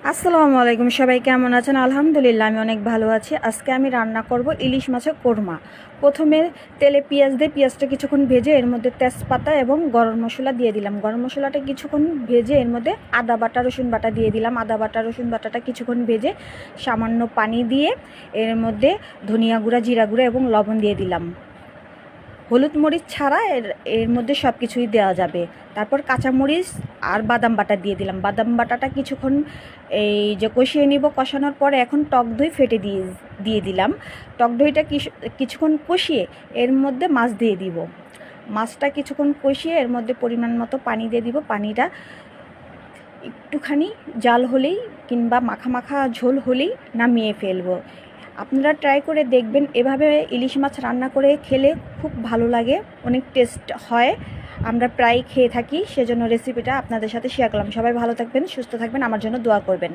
আসসালামু আলাইকুম, সবাই কেমন আছেন? আলহামদুলিল্লাহ আমি অনেক ভালো আছি। আজকে আমি রান্না করব ইলিশ মাছের কোরমা। প্রথমে তেলে পেঁয়াজ দিয়ে পেঁয়াজটা কিছুক্ষণ ভেজে এর মধ্যে তেজপাতা এবং গরম মশলা দিয়ে দিলাম। গরম মশলাটা কিছুক্ষণ ভেজে এর মধ্যে আদা বাটা রসুন বাটা দিয়ে দিলাম। আদা বাটা রসুন বাটাটা কিছুক্ষণ ভেজে সামান্য পানি দিয়ে এর মধ্যে ধনিয়া গুঁড়া, জিরা গুঁড়া এবং লবণ দিয়ে দিলাম। হলুদ মরিচ ছাড়া এর মধ্যে সব কিছুই দেওয়া যাবে। তারপর কাঁচামরিচ আর বাদাম বাটা দিয়ে দিলাম। বাদাম বাটাটা কিছুক্ষণ এই যে কষিয়ে নিব। কষানোর পরে এখন টক দই ফেটে দিয়ে দিলাম। টক দইটা কিছুক্ষণ কষিয়ে এর মধ্যে মাছ দিয়ে দিব। মাছটা কিছুক্ষণ কষিয়ে এর মধ্যে পরিমাণ মতো পানি দিয়ে দিব। পানিটা একটুখানি জাল হলেই কিংবা মাখা মাখা ঝোল হলেই নামিয়ে ফেলবো। আপনারা ট্রাই করে দেখবেন, এভাবে ইলিশ মাছ রান্না করে খেলে খুব ভালো লাগে, অনেক টেস্ট হয়। আমরা প্রায় খেয়ে থাকি, সেজন্য রেসিপিটা আপনাদের সাথে শেয়ার করলাম। সবাই ভালো থাকবেন, সুস্থ থাকবেন, আমার জন্য দোয়া করবেন।